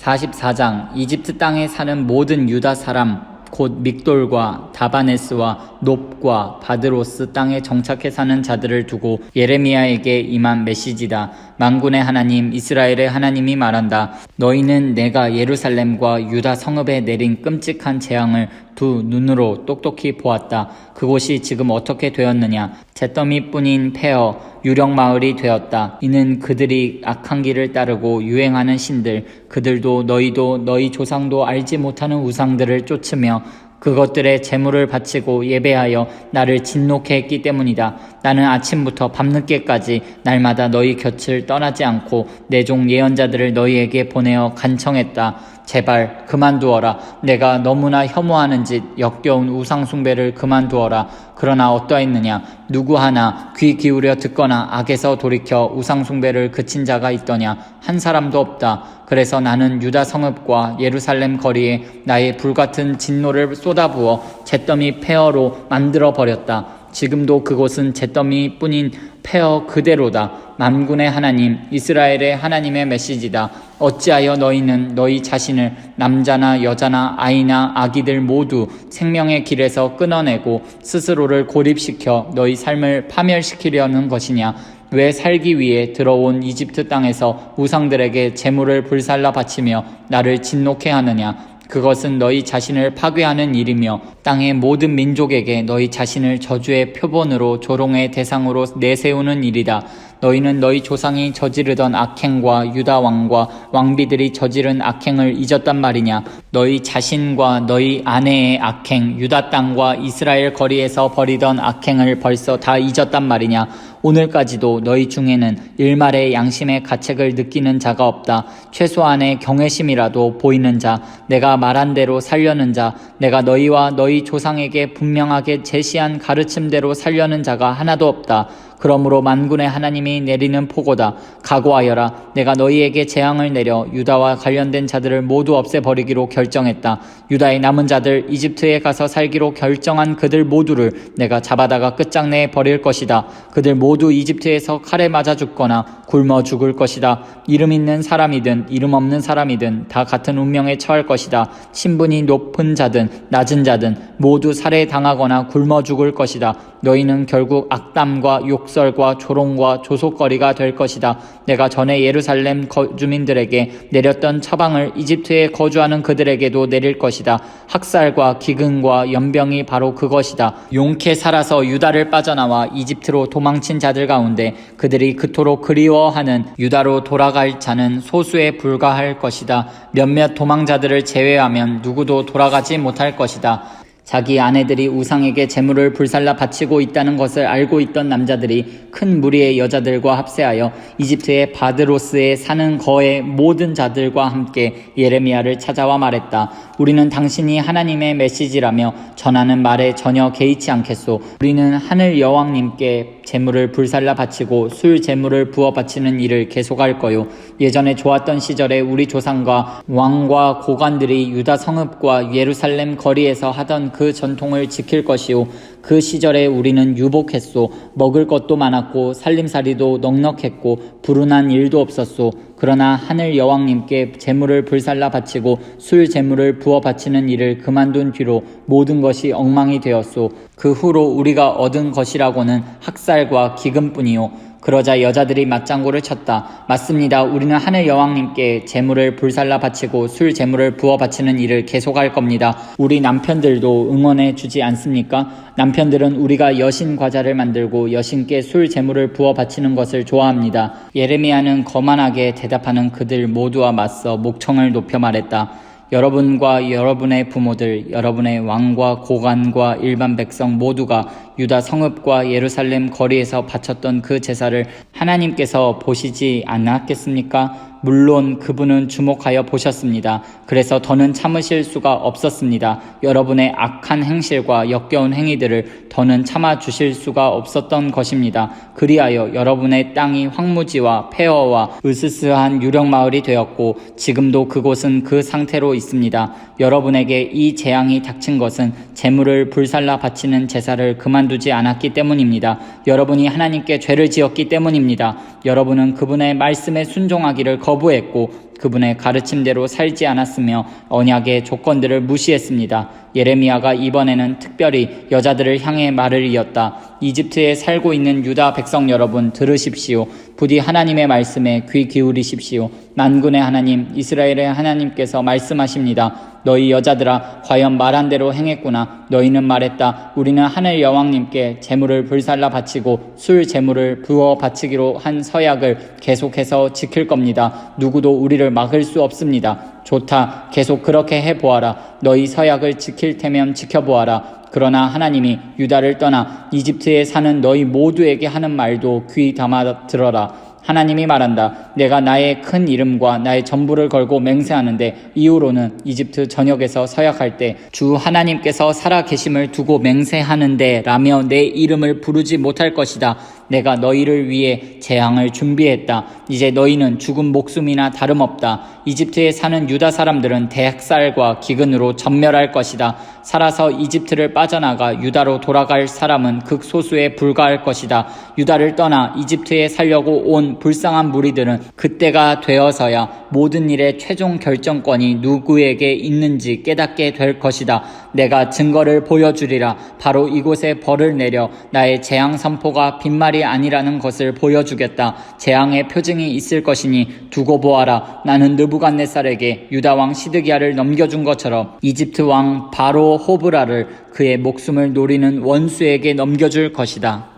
44장 이집트 땅에 사는 모든 유다 사람 곧 믹돌과 다바네스와 놉과 바드로스 땅에 정착해 사는 자들을 두고 예레미야에게 임한 메시지다. 만군의 하나님 이스라엘의 하나님이 말한다. 너희는 내가 예루살렘과 유다 성읍에 내린 끔찍한 재앙을 두 눈으로 똑똑히 보았다. 그곳이 지금 어떻게 되었느냐? 잿더미뿐인 폐허 유령마을이 되었다. 이는 그들이 악한 길을 따르고 유행하는 신들, 그들도 너희도 너희 조상도 알지 못하는 우상들을 쫓으며 그것들의 제물을 바치고 예배하여 나를 진노케 했기 때문이다. 나는 아침부터 밤늦게까지 날마다 너희 곁을 떠나지 않고 내 종 예언자들을 너희에게 보내어 간청했다. 제발 그만두어라. 내가 너무나 혐오하는 짓 역겨운 우상숭배를 그만두어라. 그러나 어떠했느냐? 누구 하나 귀 기울여 듣거나 악에서 돌이켜 우상숭배를 그친 자가 있더냐? 한 사람도 없다. 그래서 나는 유다 성읍과 예루살렘 거리에 나의 불같은 진노를 쏟아부어 잿더미 폐허로 만들어버렸다. 지금도 그곳은 잿더미뿐인 폐허 그대로다. 만군의 하나님 이스라엘의 하나님의 메시지다. 어찌하여 너희는 너희 자신을 남자나 여자나 아이나 아기들 모두 생명의 길에서 끊어내고 스스로를 고립시켜 너희 삶을 파멸시키려는 것이냐? 왜 살기 위해 들어온 이집트 땅에서 우상들에게 제물을 불살라 바치며 나를 진노케 하느냐? 그것은 너희 자신을 파괴하는 일이며 땅의 모든 민족에게 너희 자신을 저주의 표본으로 조롱의 대상으로 내세우는 일이다. 너희는 너희 조상이 저지르던 악행과 유다 왕과 왕비들이 저지른 악행을 잊었단 말이냐? 너희 자신과 너희 아내의 악행, 유다 땅과 이스라엘 거리에서 벌이던 악행을 벌써 다 잊었단 말이냐? 오늘까지도 너희 중에는 일말의 양심의 가책을 느끼는 자가 없다. 최소한의 경외심이라도 보이는 자, 내가 말한 대로 살려는 자, 내가 너희와 너희 조상에게 분명하게 제시한 가르침대로 살려는 자가 하나도 없다. 그러므로 만군의 하나님이 내리는 포고다. 각오하여라. 내가 너희에게 재앙을 내려 유다와 관련된 자들을 모두 없애버리기로 결정했다. 유다의 남은 자들, 이집트에 가서 살기로 결정한 그들 모두를 내가 잡아다가 끝장내에 버릴 것이다. 그들 모두 이집트에서 칼에 맞아 죽거나 굶어 죽을 것이다. 이름 있는 사람이든 이름 없는 사람이든 다 같은 운명에 처할 것이다. 신분이 높은 자든 낮은 자든 모두 살해당하거나 굶어 죽을 것이다. 너희는 결국 악담과 욕설과 조롱과 조속거리가 될 것이다. 내가 전에 예루살렘 주민들에게 내렸던 처방을 이집트에 거주하는 그들에게도 내릴 것이다. 학살과 기근과 연병이 바로 그것이다. 용케 살아서 유다를 빠져나와 이집트로 도망친 자들 가운데 그들이 그토록 그리워하는 유다로 돌아갈 자는 소수에 불과할 것이다. 몇몇 도망자들을 제외하면 누구도 돌아가지 못할 것이다. 자기 아내들이 우상에게 제물을 불살라 바치고 있다는 것을 알고 있던 남자들이 큰 무리의 여자들과 합세하여 이집트의 바드로스에 사는 거의 모든 자들과 함께 예레미야를 찾아와 말했다. 우리는 당신이 하나님의 메시지라며 전하는 말에 전혀 개의치 않겠소. 우리는 하늘 여왕님께 제물을 불살라 바치고 술 제물을 부어 바치는 일을 계속할 거요. 예전에 좋았던 시절에 우리 조상과 왕과 고관들이 유다 성읍과 예루살렘 거리에서 하던 그 전통을 지킬 것이요. 그 시절에 우리는 유복했소. 먹을 것도 많았고 살림살이도 넉넉했고 불운한 일도 없었소. 그러나 하늘 여왕님께 제물을 불살라 바치고 술 제물을 부어 바치는 일을 그만둔 뒤로 모든 것이 엉망이 되었소. 그 후로 우리가 얻은 것이라고는 학살과 기근뿐이요. 그러자 여자들이 맞장구를 쳤다. 맞습니다. 우리는 하늘 여왕님께 제물을 불살라 바치고 술 제물을 부어 바치는 일을 계속할 겁니다. 우리 남편들도 응원해 주지 않습니까? 남편들은 우리가 여신 과자를 만들고 여신께 술 제물을 부어 바치는 것을 좋아합니다. 예레미야는 거만하게 대답하는 그들 모두와 맞서 목청을 높여 말했다. 여러분과 여러분의 부모들, 여러분의 왕과 고관과 일반 백성 모두가 유다 성읍과 예루살렘 거리에서 바쳤던 그 제사를 하나님께서 보시지 않았겠습니까? 물론 그분은 주목하여 보셨습니다. 그래서 더는 참으실 수가 없었습니다. 여러분의 악한 행실과 역겨운 행위들을 더는 참아주실 수가 없었던 것입니다. 그리하여 여러분의 땅이 황무지와 폐허와 으스스한 유령마을이 되었고 지금도 그곳은 그 상태로 있습니다. 여러분에게 이 재앙이 닥친 것은 제물을 불살라 바치는 제사를 그만두지 않았기 때문입니다. 여러분이 하나님께 죄를 지었기 때문입니다. 여러분은 그분의 말씀에 순종하기를 거부했고 그분의 가르침대로 살지 않았으며 언약의 조건들을 무시했습니다. 예레미야가 이번에는 특별히 여자들을 향해 말을 이었다. 이집트에 살고 있는 유다 백성 여러분, 들으십시오. 부디 하나님의 말씀에 귀 기울이십시오. 만군의 하나님, 이스라엘의 하나님께서 말씀하십니다. 너희 여자들아, 과연 말한 대로 행했구나. 너희는 말했다. 우리는 하늘 여왕님께 제물을 불살라 바치고 술 제물을 부어 바치기로 한 서약을 계속해서 지킬 겁니다. 누구도 우리를 막을 수 없습니다. 좋다. 계속 그렇게 해보아라. 너희 서약을 지킬 테면 지켜보아라. 그러나 하나님이 유다를 떠나 이집트에 사는 너희 모두에게 하는 말도 귀 담아 들어라. 하나님이 말한다. 내가 나의 큰 이름과 나의 전부를 걸고 맹세하는데 이후로는 이집트 전역에서 서약할 때 주 하나님께서 살아 계심을 두고 맹세하는데 라며 내 이름을 부르지 못할 것이다. 내가 너희를 위해 재앙을 준비했다. 이제 너희는 죽은 목숨이나 다름없다. 이집트에 사는 유다 사람들은 대학살과 기근으로 전멸할 것이다. 살아서 이집트를 빠져나가 유다로 돌아갈 사람은 극소수에 불과할 것이다. 유다를 떠나 이집트에 살려고 온 불쌍한 무리들은 그때가 되어서야 모든 일의 최종 결정권이 누구에게 있는지 깨닫게 될 것이다. 내가 증거를 보여주리라. 바로 이곳에 벌을 내려 나의 재앙 선포가 빈말이 아니라는 것을 보여주겠다. 재앙의 표징이 있을 것이니 두고 보아라. 나는 느부갓네살에게 유다 왕 시드기야를 넘겨준 것처럼 이집트 왕 바로 호브라를 그의 목숨을 노리는 원수에게 넘겨줄 것이다.